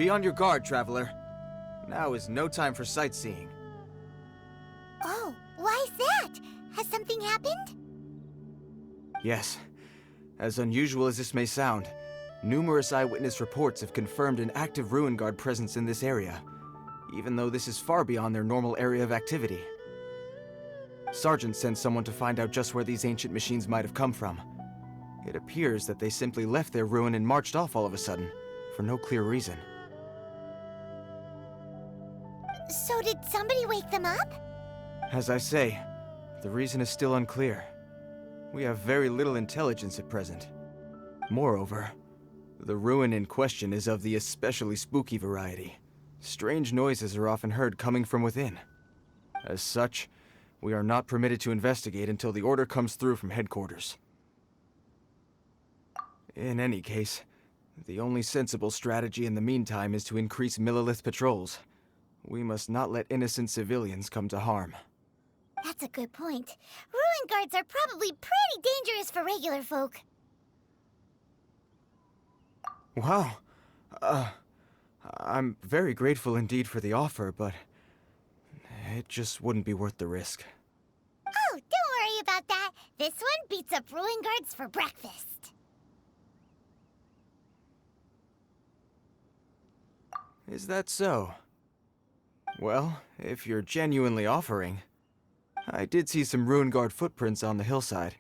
Be on your guard, traveler. Now is no time for sightseeing. Oh, why's that? Has something happened? Yes. As unusual as this may sound, numerous eyewitness reports have confirmed an active Ruin Guard presence in this area, even though this is far beyond their normal area of activity. Sergeant sent someone to find out just where these ancient machines might have come from. It appears that they simply left their ruin and marched off all of a sudden, for no clear reason. So did somebody wake them up? As I say, the reason is still unclear. We have very little intelligence at present. Moreover, the ruin in question is of the especially spooky variety. Strange noises are often heard coming from within. As such, we are not permitted to investigate until the order comes through from headquarters. In any case, the only sensible strategy in the meantime is to increase Millilith patrols. We must not let innocent civilians come to harm. That's a good point. Ruin guards are probably pretty dangerous for regular folk. Wow. I'm very grateful indeed for the offer, but it just wouldn't be worth the risk. Oh, don't worry about that. This one beats up ruin guards for breakfast. Is that so? Well, if you're genuinely offering... I did see some Ruin Guard footprints on the hillside,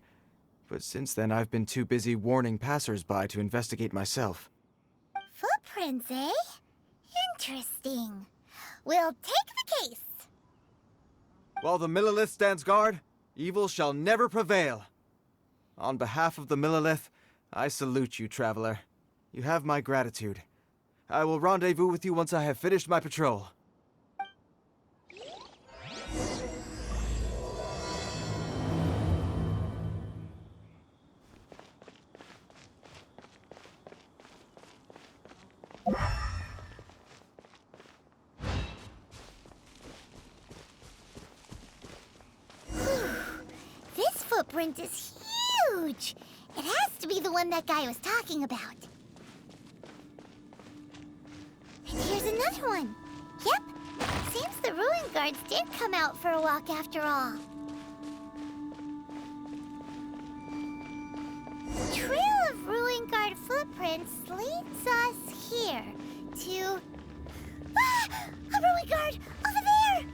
but since then I've been too busy warning passers-by to investigate myself. Footprints, eh? Interesting. We'll take the case. While the Millilith stands guard, evil shall never prevail. On behalf of the Millilith, I salute you, traveler. You have my gratitude. I will rendezvous with you once I have finished my patrol. This footprint is huge. It has to be the one that guy was talking about. And here's another one. Yep. Seems the ruin guards did come out for a walk after all. The trail of ruin guard footprints leads us here to... Ah! A ruin guard! Over there!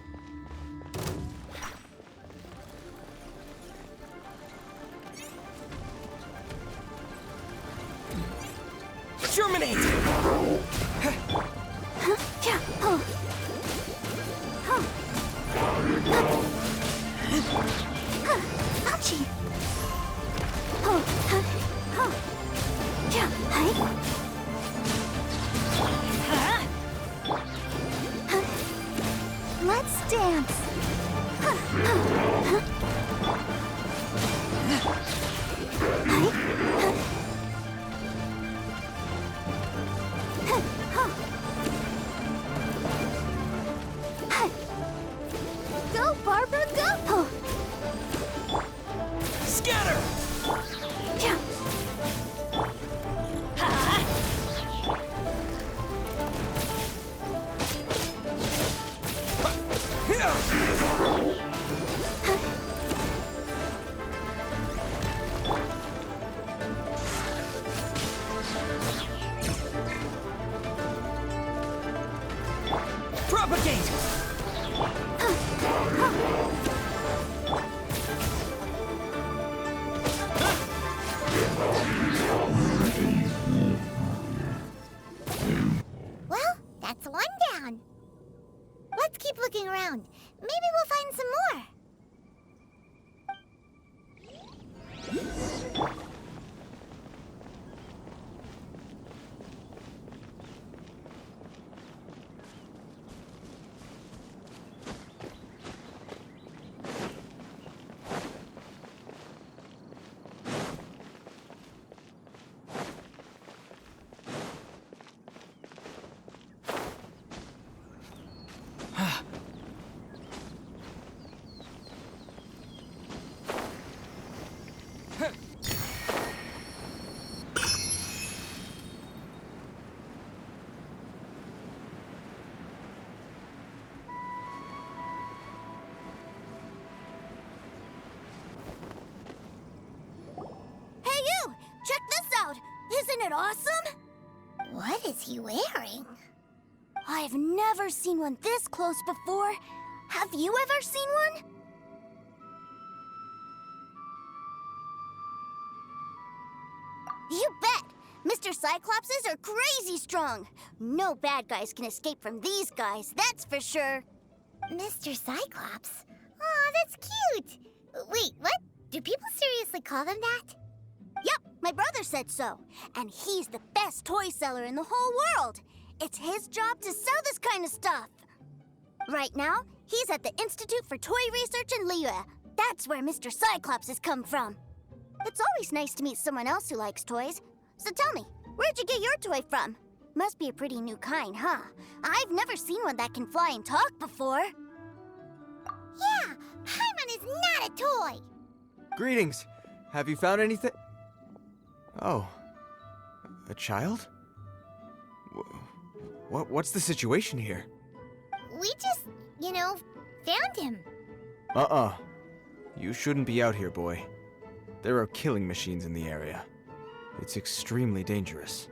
Terminate! Ouchie! Let's dance! Go, Barbara, go! Scatter! Propagate! Well, that's one down. Let's keep looking around. Maybe we'll find some more. it awesome? What is he wearing? I've never seen one this close before. Have you ever seen one? You bet! Mr. Cyclopses are crazy strong. No bad guys can escape from these guys, that's for sure. Mr. Cyclops? Aw, that's cute! Wait, what? Do people seriously call them that? Yep, my brother said so. And he's the best toy seller in the whole world. It's his job to sell this kind of stuff. Right now, he's at the Institute for Toy Research in Liyue. That's where Mr. Cyclops has come from. It's always nice to meet someone else who likes toys. So tell me, where'd you get your toy from? Must be a pretty new kind, huh? I've never seen one that can fly and talk before. Yeah, Paimon is not a toy! Greetings! Have you found anything? Oh. A child? What's the situation here? We just, found him. You shouldn't be out here, boy. There are killing machines in the area. It's extremely dangerous.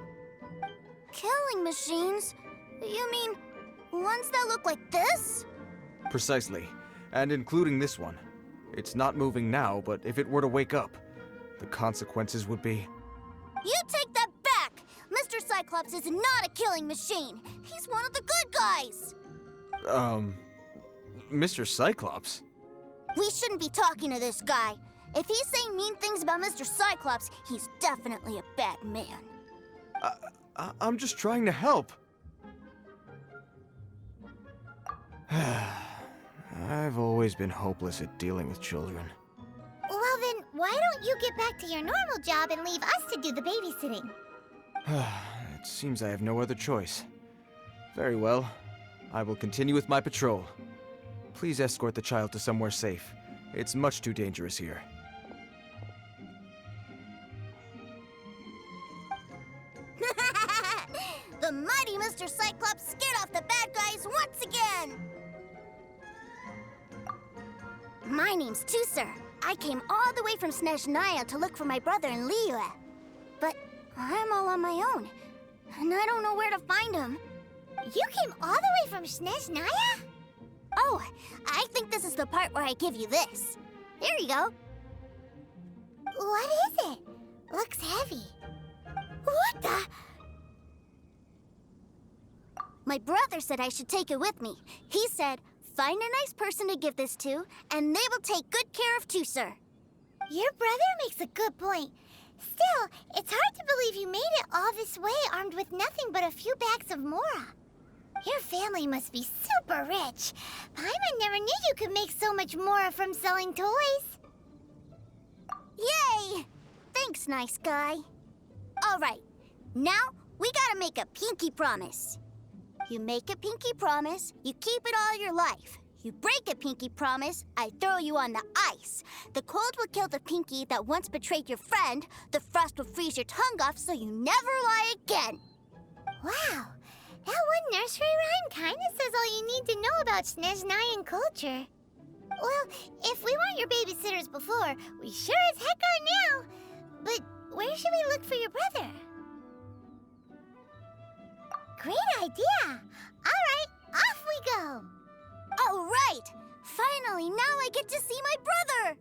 Killing machines? You mean ones that look like this? Precisely. And including this one. It's not moving now, but if it were to wake up, the consequences would be... You take that back! Mr. Cyclops is not a killing machine. He's one of the good guys. Mr. Cyclops? We shouldn't be talking to this guy. If he's saying mean things about Mr. Cyclops, he's definitely a bad man. I'm just trying to help. I've always been hopeless at dealing with children. Well then, why don't you get back to your normal job and leave us to do the babysitting? It seems I have no other choice. Very well. I will continue with my patrol. Please escort the child to somewhere safe. It's much too dangerous here. The mighty Mr. Cyclops scared off the bad guys once again! My name's Tuecer. I came all the way from Snezhnaya to look for my brother in Liyue. But I'm all on my own, and I don't know where to find him. You came all the way from Snezhnaya? Oh, I think this is the part where I give you this. Here you go. What is it? Looks heavy. What the? My brother said I should take it with me. He said, find a nice person to give this to, and they will take good care of Tuecer. Your brother makes a good point. Still, it's hard to believe you made it all this way armed with nothing but a few bags of mora. Your family must be super rich. Paimon never knew you could make so much mora from selling toys. Yay! Thanks, nice guy. All right, now we gotta make a pinky promise. You make a pinky promise, you keep it all your life. You break a pinky promise, I throw you on the ice. The cold will kill the pinky that once betrayed your friend. The frost will freeze your tongue off so you never lie again. Wow, that one nursery rhyme kinda says all you need to know about Snezhnayan culture. Well, if we weren't your babysitters before, we sure as heck are now. But where should we look for your brother? Great idea! All right, off we go! All right! Finally, now I get to see my brother!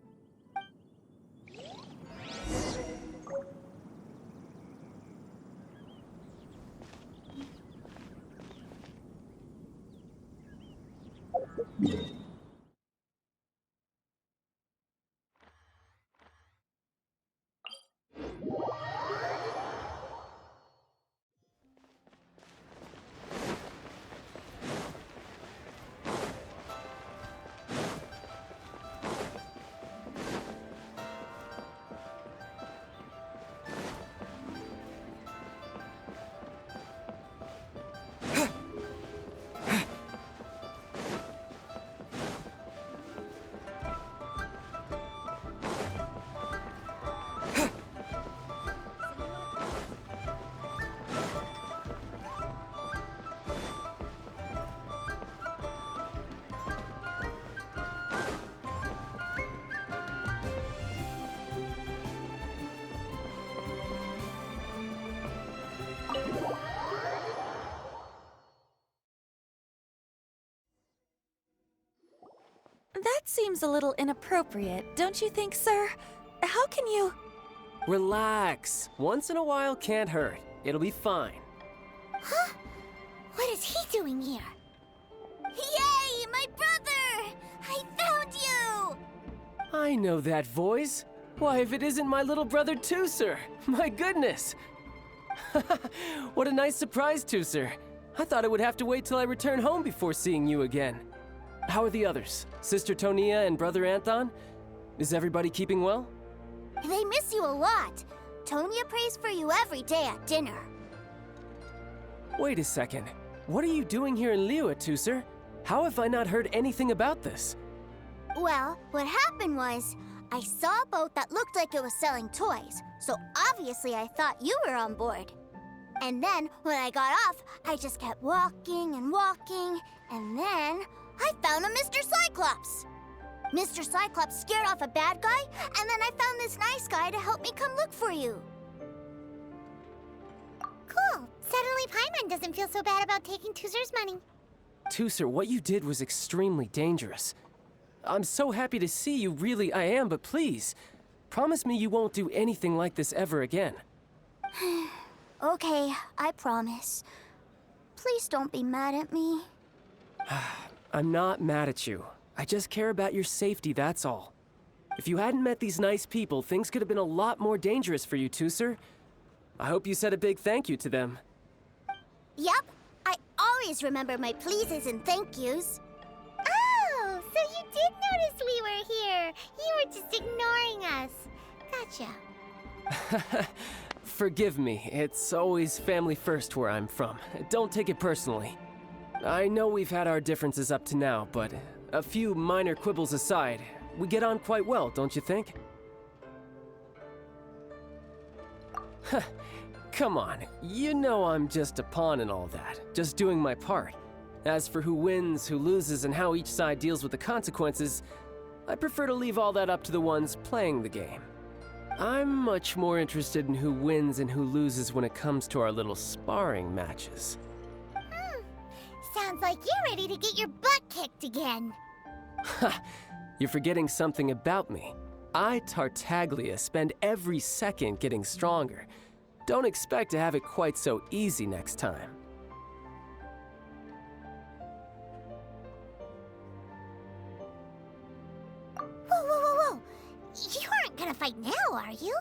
That seems a little inappropriate, don't you think, sir? How can you... Relax. Once in a while can't hurt. It'll be fine. Huh? What is he doing here? Yay, my brother! I found you! I know that voice. Why, if it isn't my little brother Tuecer! My goodness! What a nice surprise, Tuecer. I thought I would have to wait till I return home before seeing you again. How are the others? Sister Tonia and Brother Anthon? Is everybody keeping well? They miss you a lot. Tonia prays for you every day at dinner. Wait a second. What are you doing here in Liyue, Tuecer? How have I not heard anything about this? Well, what happened was, I saw a boat that looked like it was selling toys, so obviously I thought you were on board. And then, when I got off, I just kept walking and walking, and then I found a Mr. Cyclops. Mr. Cyclops scared off a bad guy, and then I found this nice guy to help me come look for you. Cool. Suddenly Paimon doesn't feel so bad about taking Tuecer's money. Tuecer, what you did was extremely dangerous. I'm so happy to see you, really I am, but please, promise me you won't do anything like this ever again. Okay, I promise. Please don't be mad at me. I'm not mad at you. I just care about your safety, that's all. If you hadn't met these nice people, things could have been a lot more dangerous for you, Tuecer. I hope you said a big thank you to them. Yup, I always remember my pleases and thank yous. Oh, so you did notice we were here. You were just ignoring us. Gotcha. Forgive me, it's always family first where I'm from. Don't take it personally. I know we've had our differences up to now, but a few minor quibbles aside, we get on quite well, don't you think? Come on, you know I'm just a pawn and all that, just doing my part. As for who wins, who loses, and how each side deals with the consequences, I prefer to leave all that up to the ones playing the game. I'm much more interested in who wins and who loses when it comes to our little sparring matches. Sounds like you're ready to get your butt kicked again. Ha! You're forgetting something about me. I, Tartaglia, spend every second getting stronger. Don't expect to have it quite so easy next time. Whoa, whoa, whoa, whoa! You aren't gonna fight now, are you?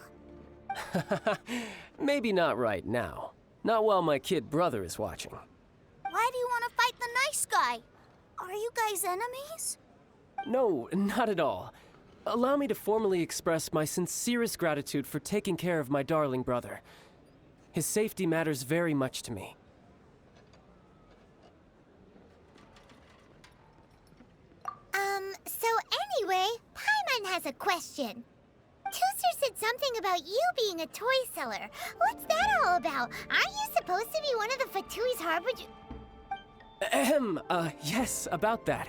Maybe not right now. Not while my kid brother is watching. Why do you want to fight the nice guy? Are you guys enemies? No, not at all. Allow me to formally express my sincerest gratitude for taking care of my darling brother. His safety matters very much to me. So anyway, Paimon has a question. Tuecer said something about you being a toy seller. What's that all about? Aren't you supposed to be one of the Fatui's harbinger? Yes, about that.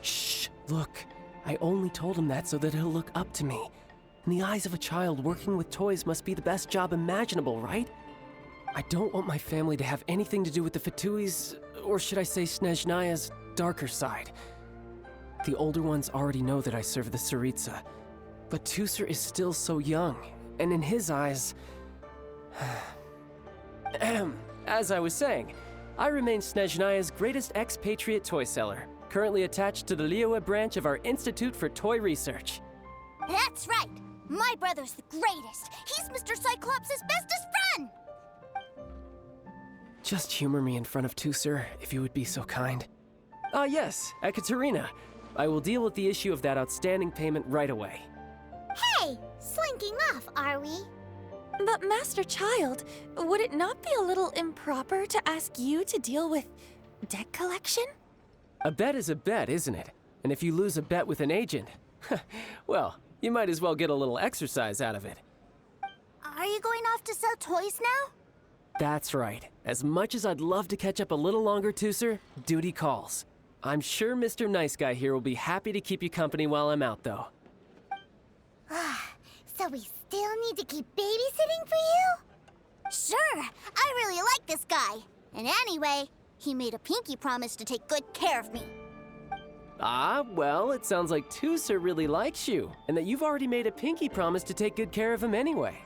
Shh, look. I only told him that so that he'll look up to me. In the eyes of a child, working with toys must be the best job imaginable, right? I don't want my family to have anything to do with the Fatui's, or should I say Snezhnaya's, darker side. The older ones already know that I serve the Tsaritsa, but Tuecer is still so young, and in his eyes... As I was saying, I remain Snezhnaya's greatest expatriate toy seller, currently attached to the Liyue branch of our Institute for Toy Research. That's right! My brother's the greatest! He's Mr. Cyclops' bestest friend! Just humor me in front of Tuecer, if you would be so kind. Ah yes, Ekaterina. I will deal with the issue of that outstanding payment right away. Hey! Slinking off, are we? But Master Child, would it not be a little improper to ask you to deal with debt collection? A bet is a bet, isn't it? And if you lose a bet with an agent, well, you might as well get a little exercise out of it. Are you going off to sell toys now? That's right. As much as I'd love to catch up a little longer, Tuecer, duty calls. I'm sure Mr. Nice Guy here will be happy to keep you company while I'm out, though. So we still need to keep babysitting for you? Sure, I really like this guy. And anyway, He made a pinky promise to take good care of me. Ah, well, it sounds like Tuecer really likes you, and that you've already made a pinky promise to take good care of him anyway.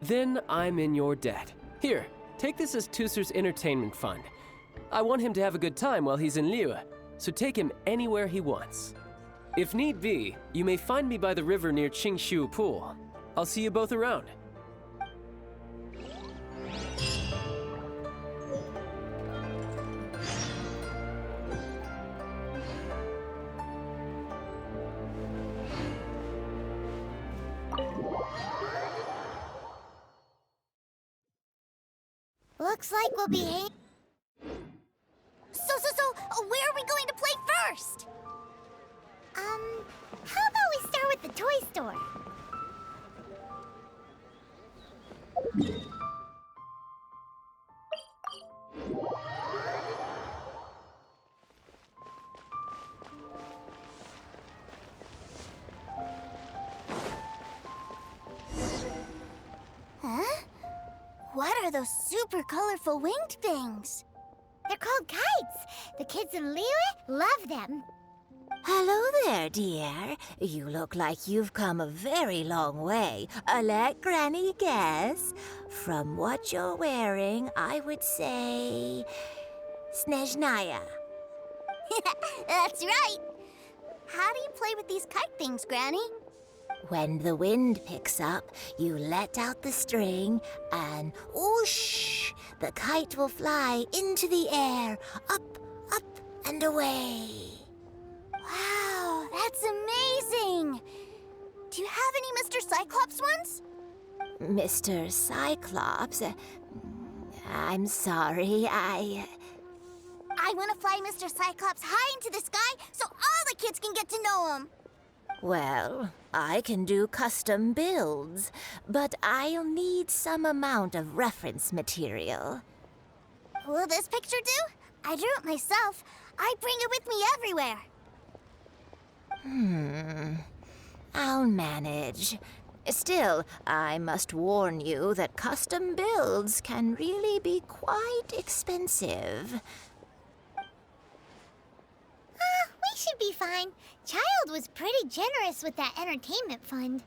Then I'm in your debt. Here, take this as Tuecer's entertainment fund. I want him to have a good time while he's in Liyue, so take him anywhere he wants. If need be, you may find me by the river near Qingshu Pool. I'll see you both around. Looks like we'll be So, where are we going to play first? How about we start with the toy store? Huh? What are those super colorful winged things? They're called kites. The kids in Liyue love them. Hello there, dear. You look like you've come a very long way. Let Granny guess. From what you're wearing, I would say... Snezhnaya. That's right. How do you play with these kite things, Granny? When the wind picks up, you let out the string and whoosh! The kite will fly into the air, up, up, and away. Wow, that's amazing! Do you have any Mr. Cyclops ones? Mr. Cyclops, I'm sorry, I want to fly Mr. Cyclops high into the sky so all the kids can get to know him. Well, I can do custom builds, but I'll need some amount of reference material. Will this picture do? I drew it myself. I bring it with me everywhere. I'll manage. Still, I must warn you that custom builds can really be quite expensive. We should be fine. Child was pretty generous with that entertainment fund.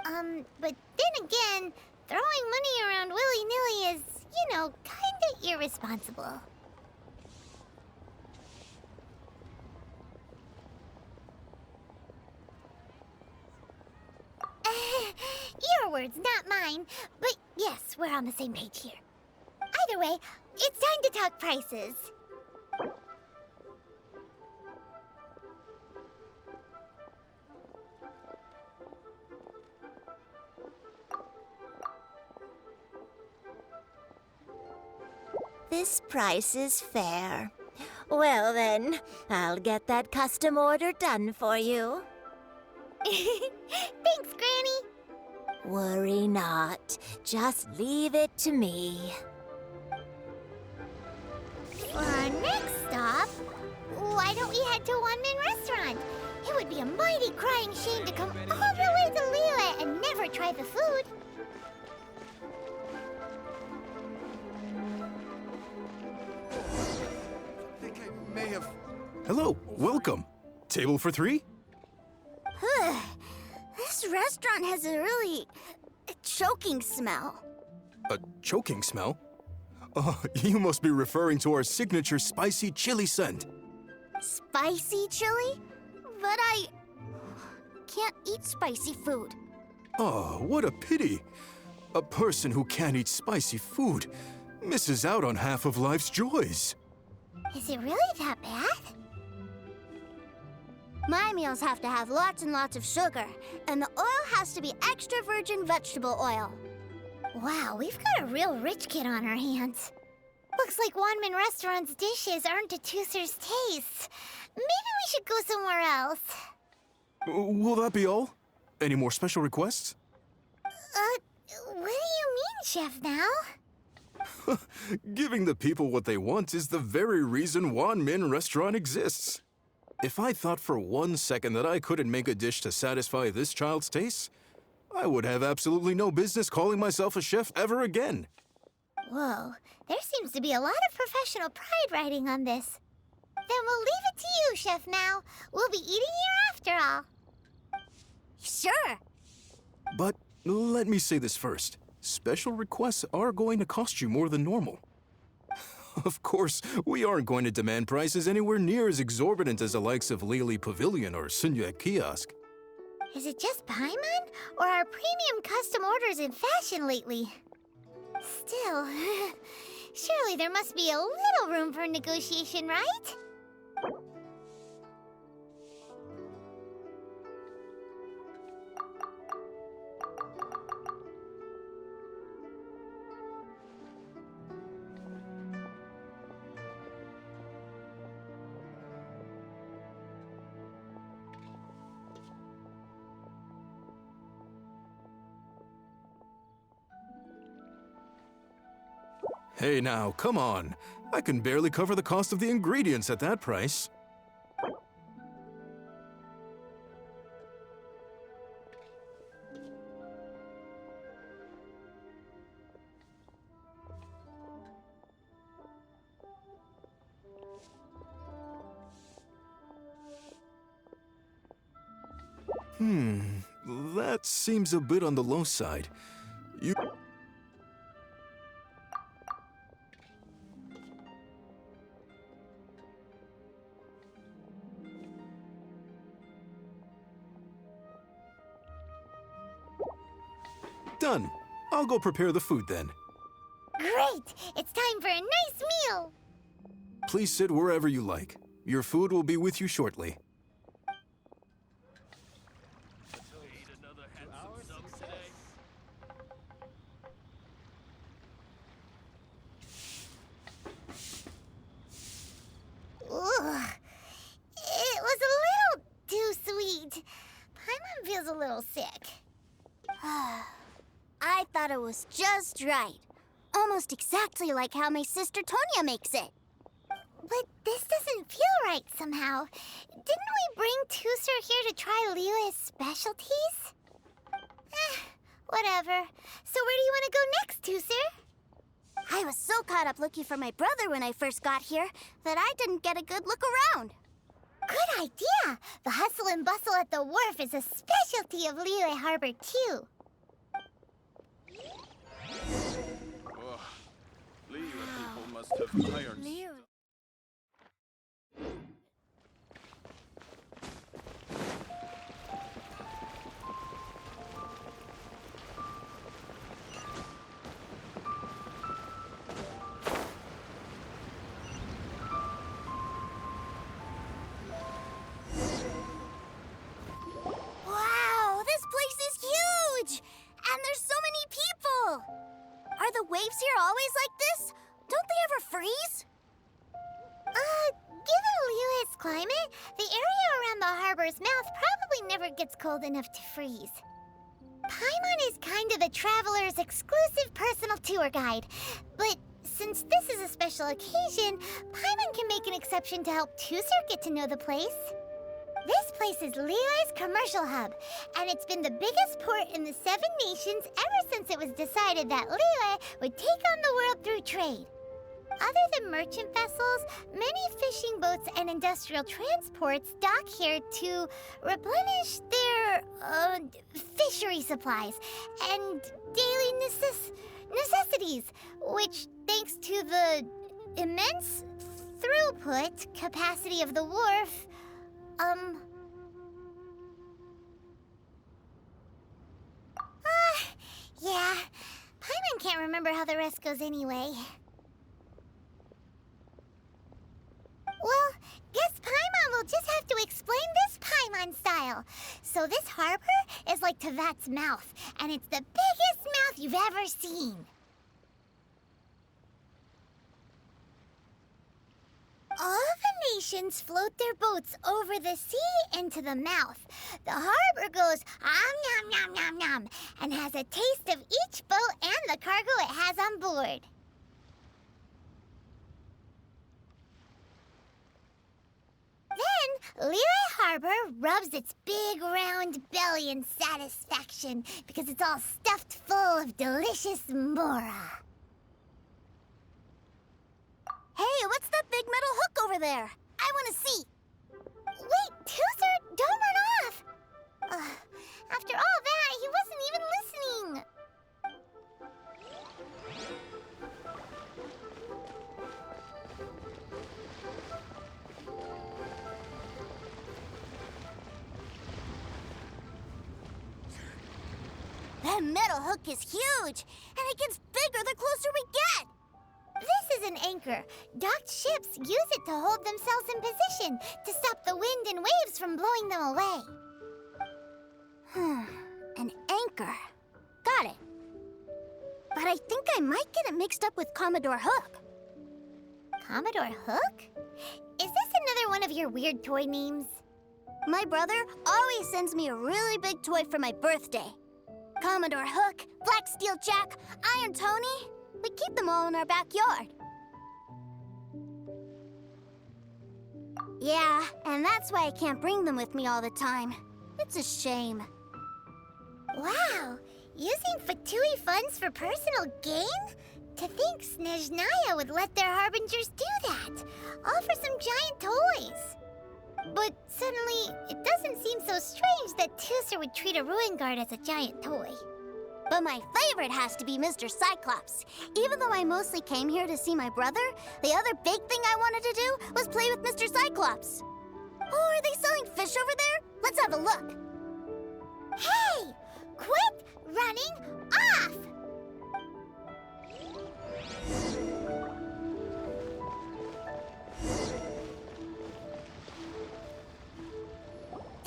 But then again, throwing money around willy-nilly is, kinda irresponsible. Your words, not mine. But yes, we're on the same page here. Either way, it's time to talk prices. This price is fair. Well then, I'll get that custom order done for you. Thanks, Granny. Worry not. Just leave it to me. For our next stop, why don't we head to One-Man Restaurant? It would be a mighty crying shame to come all the way to Liyue and never try the food. I think I may have... Hello, welcome. Table for three? This restaurant has a really choking smell. A choking smell? Oh, you must be referring to our signature spicy chili scent. Spicy chili? But I can't eat spicy food. Oh, what a pity. A person who can't eat spicy food misses out on half of life's joys. Is it really that bad? My meals have to have lots and lots of sugar, and the oil has to be extra virgin vegetable oil. Wow, we've got a real rich kid on our hands. Looks like One-Man Restaurant's dishes aren't to Tuecer's taste. Maybe we should go somewhere else. Will that be all? Any more special requests? What do you mean, Chef, now? Giving the people what they want is the very reason One-Man Restaurant exists. If I thought for 1 second that I couldn't make a dish to satisfy this child's tastes, I would have absolutely no business calling myself a chef ever again. Whoa, there seems to be a lot of professional pride riding on this. Then we'll leave it to you, Chef Mao. We'll be eating here after all. Sure. But let me say this first. Special requests are going to cost you more than normal. Of course, we aren't going to demand prices anywhere near as exorbitant as the likes of Lily Pavilion or Sunya Kiosk. Is it just Paimon, or are premium custom orders in fashion lately? Still, surely there must be a little room for negotiation, right? Hey now, come on. I can barely cover the cost of the ingredients at that price. That seems a bit on the low side. You... Done. I'll go prepare the food then. Great! It's time for a nice meal! Please sit wherever you like. Your food will be with you shortly. Ugh. It was a little too sweet. Paimon feels a little sick. I thought it was just right. Almost exactly like how my sister Tonya makes it. But this doesn't feel right somehow. Didn't we bring Tuecer here to try Liyue's specialties? Whatever. So where do you want to go next, Tuecer? I was so caught up looking for my brother when I first got here that I didn't get a good look around. Good idea! The hustle and bustle at the wharf is a specialty of Liyue Harbor, too. Liyue people must have iron. Wow, this place is huge! And there's so many people! Are the waves here always like this? Don't they ever freeze? Given Liyue's climate, the area around the harbor's mouth probably never gets cold enough to freeze. Paimon is kind of the traveler's exclusive personal tour guide, but since this is a special occasion, Paimon can make an exception to help Tuecer get to know the place. This place is Liyue's commercial hub, and it's been the biggest port in the Seven Nations ever since it was decided that Liyue would take on the world through trade. Other than merchant vessels, many fishing boats and industrial transports dock here to replenish their, fishery supplies and daily necessities, which, thanks to the immense throughput capacity of the wharf, yeah. Paimon can't remember how the rest goes anyway. Well, guess Paimon will just have to explain this Paimon style. So this harbor is like Tevat's mouth, and it's the biggest mouth you've ever seen. All the nations float their boats over the sea into the mouth. The harbor goes nom nom nom nom and has a taste of each boat and the cargo it has on board. Then Lehigh Harbor rubs its big round belly in satisfaction because it's all stuffed full of delicious mora. Hey, what's that big metal hook over there? I want to see. Wait, Tuecer, don't run off! After all that, he wasn't even listening. That metal hook is huge, and it gets bigger the closer we get. This is an anchor. Docked ships use it to hold themselves in position to stop the wind and waves from blowing them away. An anchor. Got it. But I think I might get it mixed up with Commodore Hook. Commodore Hook? Is this another one of your weird toy names? My brother always sends me a really big toy for my birthday. Commodore Hook, Black Steel Jack, Iron Tony. We keep them all in our backyard. Yeah, and that's why I can't bring them with me all the time. It's a shame. Wow, using Fatui funds for personal gain? To think Snezhnaya would let their harbingers do that, all for some giant toys. But suddenly, it doesn't seem so strange that Tuecer would treat a ruin guard as a giant toy. But my favorite has to be Mr. Cyclops. Even though I mostly came here to see my brother, the other big thing I wanted to do was play with Mr. Cyclops. Oh, are they selling fish over there? Let's have a look. Hey! Quit running off!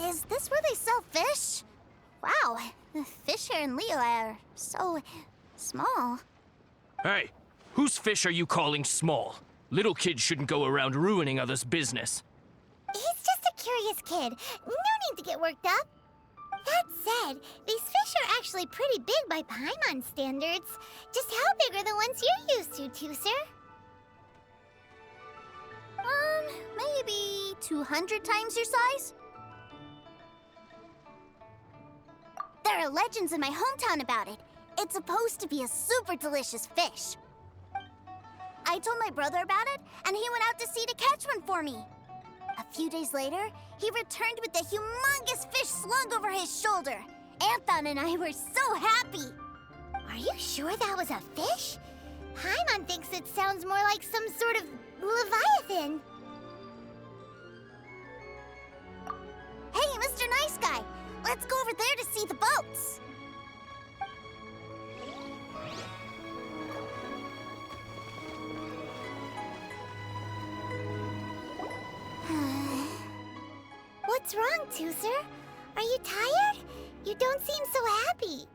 Is this where they sell fish? Wow, the fish here in Leo are so small. Hey, whose fish are you calling small? Little kids shouldn't go around ruining others' business. He's just a curious kid. No need to get worked up. That said, these fish are actually pretty big by Paimon standards. Just how big are the ones you're used to, Tuecer? Maybe 200 times your size? There are legends in my hometown about it. It's supposed to be a super delicious fish. I told my brother about it, and he went out to sea to catch one for me. A few days later, he returned with a humongous fish slung over his shoulder. Anthon and I were so happy. Are you sure that was a fish? Paimon thinks it sounds more like some sort of leviathan. Hey, Mr. Nice Guy, let's go over there to see the boats. What's wrong, Tuecer? Are you tired? You don't seem so happy.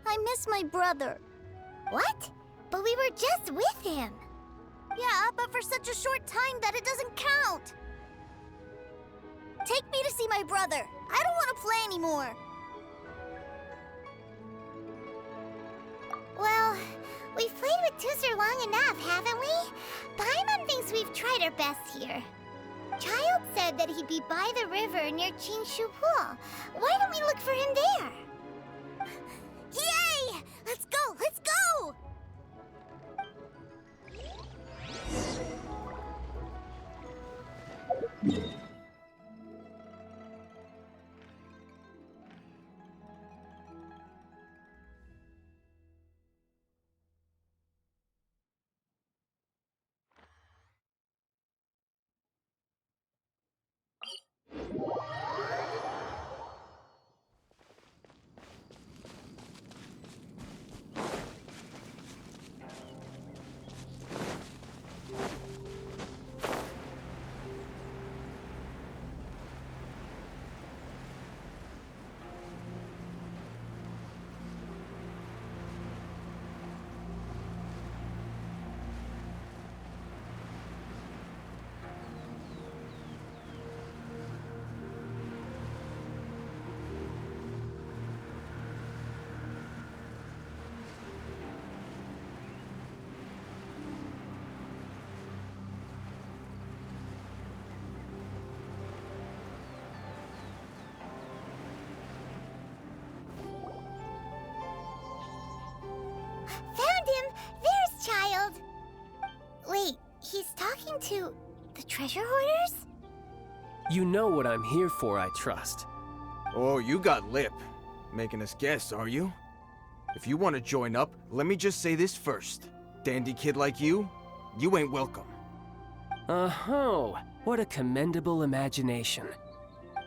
I miss my brother. What? But we were just with him. Yeah, but for such a short time that it doesn't count. Take me to see my brother. I don't want to play anymore. Well, we've played with Tuecer long enough, haven't we? Paimon thinks we've tried our best here. Child said that he'd be by the river near Chinshu Pool. Why don't we look for him there? Yay! Let's go! Let's go! He's talking to the treasure hoarders? You know what I'm here for, I trust. Oh, you got lip. Making us guess, are you? If you want to join up, let me just say this first. Dandy kid like you ain't welcome. Oh, what a commendable imagination.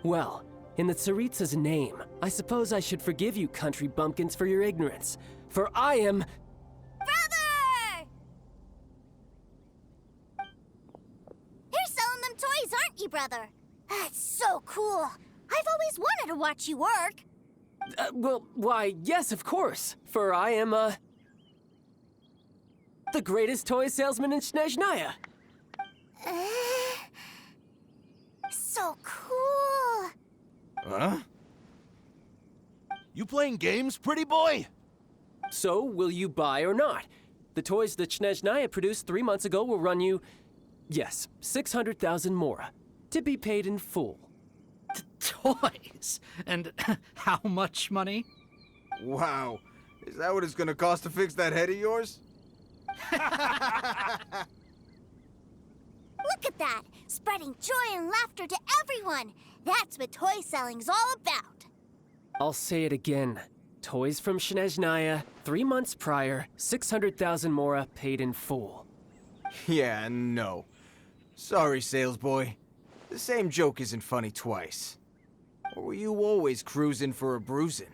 Well, in the Tsaritsa's name, I suppose I should forgive you country bumpkins for your ignorance, for I am... Brother! You're selling them toys, aren't you, brother? That's so cool. I've always wanted to watch you work. Why, yes, of course, for I am, the greatest toy salesman in Snezhnaya. So cool. Huh? You playing games, pretty boy? So, will you buy or not? The toys that Snezhnaya produced 3 months ago will run you, yes, 600,000 mora, to be paid in full. Toys? And how much money? Wow. Is that what it's gonna cost to fix that head of yours? Look at that! Spreading joy and laughter to everyone! That's what toy selling's all about! I'll say it again. Toys from Snezhnaya, 3 months prior, 600,000 mora paid in full. Yeah, no. Sorry, sales boy. The same joke isn't funny twice. Or were you always cruising for a bruising?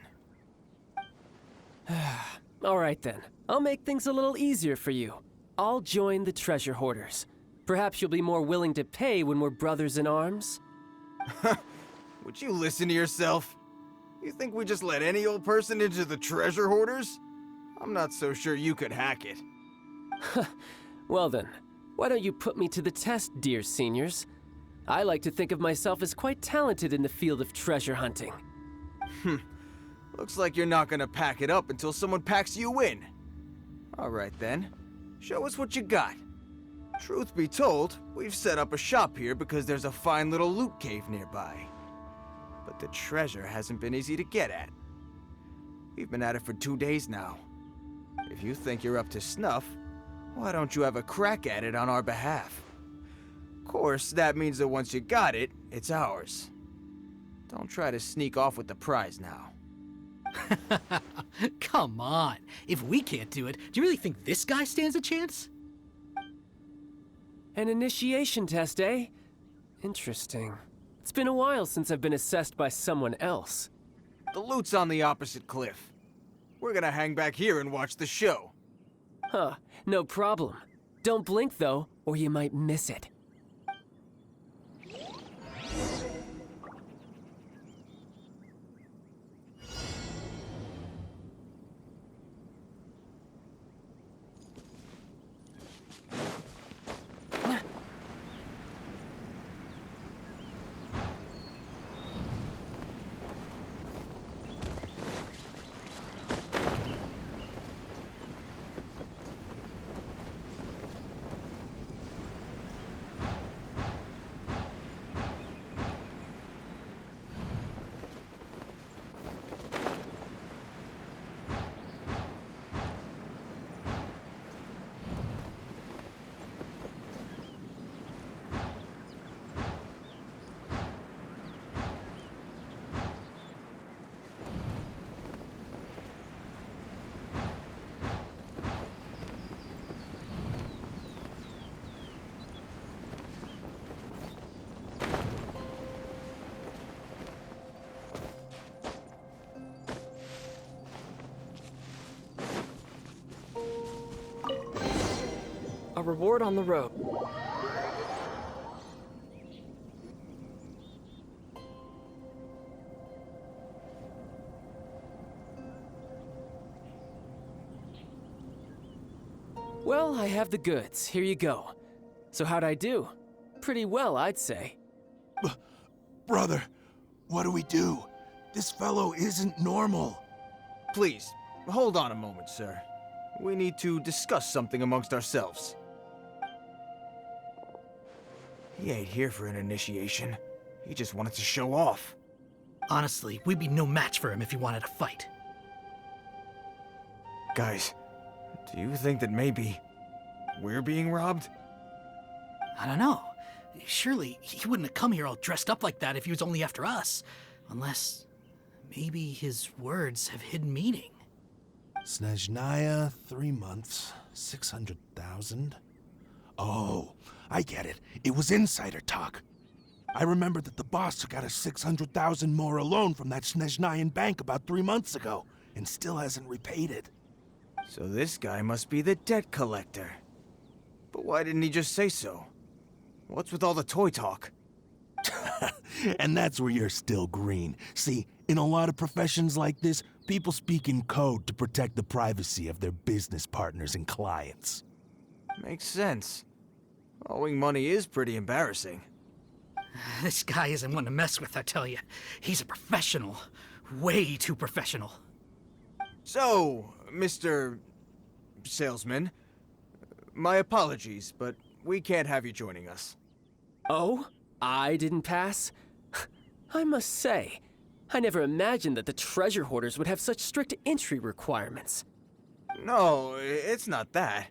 All right then, I'll make things a little easier for you. I'll join the treasure hoarders. Perhaps you'll be more willing to pay when we're brothers in arms? Would you listen to yourself? You think we just let any old person into the treasure hoarders? I'm not so sure you could hack it. Well then, why don't you put me to the test, dear seniors? I like to think of myself as quite talented in the field of treasure hunting. Looks like you're not gonna pack it up until someone packs you in. All right then, show us what you got. Truth be told, we've set up a shop here because there's a fine little loot cave nearby. But the treasure hasn't been easy to get at. We've been at it for 2 days now. If you think you're up to snuff, why don't you have a crack at it on our behalf? Of course, that means that once you got it, it's ours. Don't try to sneak off with the prize now. Come on. If we can't do it, do you really think this guy stands a chance? An initiation test, eh? Interesting. It's been a while since I've been assessed by someone else. The loot's on the opposite cliff. We're gonna hang back here and watch the show. Huh, no problem. Don't blink though, or you might miss it. A reward on the road. Well, I have the goods. Here you go. So how'd I do? Pretty well, I'd say. Brother, what do we do? This fellow isn't normal. Please, hold on a moment, sir. We need to discuss something amongst ourselves. He ain't here for an initiation. He just wanted to show off. Honestly, we'd be no match for him if he wanted to fight. Guys, do you think that maybe we're being robbed? I don't know. Surely he wouldn't have come here all dressed up like that if he was only after us. Unless maybe his words have hidden meaning. Snezhnaya, 3 months, 600,000. Oh, I get it. It was insider talk. I remember that the boss took out a 600,000 more loan from that Snezhnayan bank about 3 months ago, and still hasn't repaid it. So this guy must be the debt collector. But why didn't he just say so? What's with all the toy talk? And that's where you're still green. See, in a lot of professions like this, people speak in code to protect the privacy of their business partners and clients. Makes sense. Owing money is pretty embarrassing. This guy isn't one to mess with, I tell you. He's a professional. Way too professional. So, Mr. Salesman, my apologies, but we can't have you joining us. Oh? I didn't pass? I must say, I never imagined that the treasure hoarders would have such strict entry requirements. No, it's not that.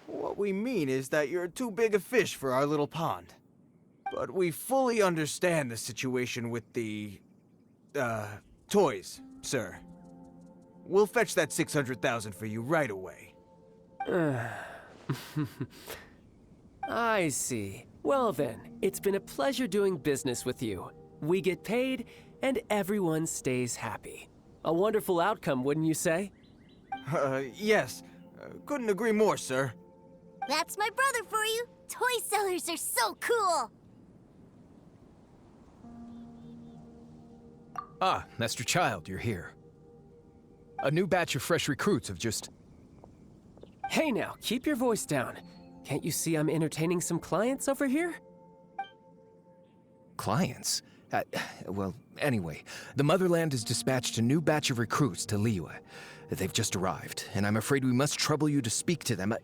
What we mean is that you're too big a fish for our little pond. But we fully understand the situation with the, toys, sir. We'll fetch that 600,000 for you right away. I see. Well then, it's been a pleasure doing business with you. We get paid, and everyone stays happy. A wonderful outcome, wouldn't you say? Yes. Couldn't agree more, sir. That's my brother for you. Toy sellers are so cool. Ah, Master Child, you're here. A new batch of fresh recruits have just... Hey now, keep your voice down. Can't you see I'm entertaining some clients over here? Clients? Well, anyway, the Motherland has dispatched a new batch of recruits to Liyue. They've just arrived, and I'm afraid we must trouble you to speak to them.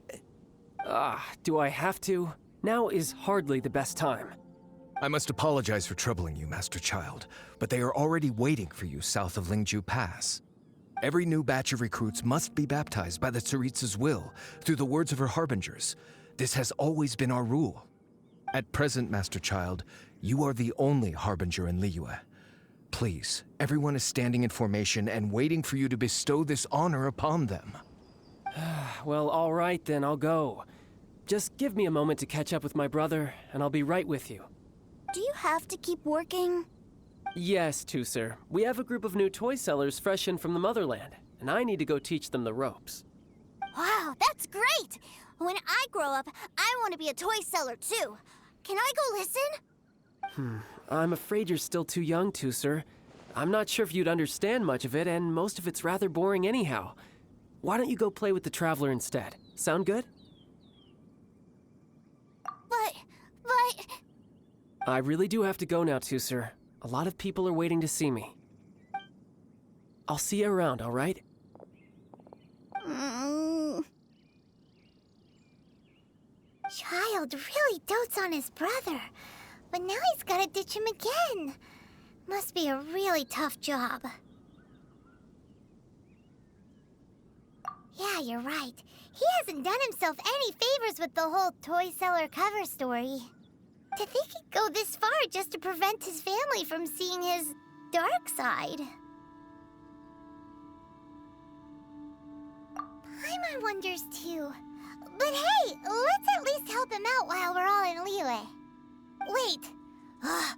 Do I have to? Now is hardly the best time. I must apologize for troubling you, Master Child, but they are already waiting for you south of Lingju Pass. Every new batch of recruits must be baptized by the Tsaritsa's will, through the words of her harbingers. This has always been our rule. At present, Master Child, you are the only harbinger in Liyue. Please, everyone is standing in formation and waiting for you to bestow this honor upon them. Well, all right then, I'll go. Just give me a moment to catch up with my brother, and I'll be right with you. Do you have to keep working? Yes, Tuecer. We have a group of new toy sellers fresh in from the Motherland, and I need to go teach them the ropes. Wow, that's great! When I grow up, I want to be a toy seller too. Can I go listen? I'm afraid you're still too young, Tuecer. I'm not sure if you'd understand much of it, and most of it's rather boring anyhow. Why don't you go play with the Traveler instead? Sound good? But... I really do have to go now, Tuecer. A lot of people are waiting to see me. I'll see you around, all right? Child really dotes on his brother, but now he's gotta ditch him again. Must be a really tough job. Yeah, you're right. He hasn't done himself any favors with the whole toy seller cover story. To think he'd go this far just to prevent his family from seeing his dark side. Paimon wonders too. But hey, let's at least help him out while we're all in Liyue. Wait,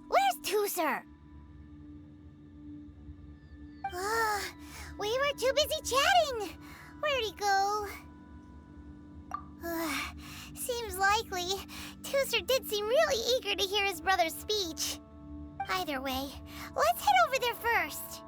where's Tuecer? We were too busy chatting. Where'd he go? Seems likely. Tuecer did seem really eager to hear his brother's speech. Either way, let's head over there first.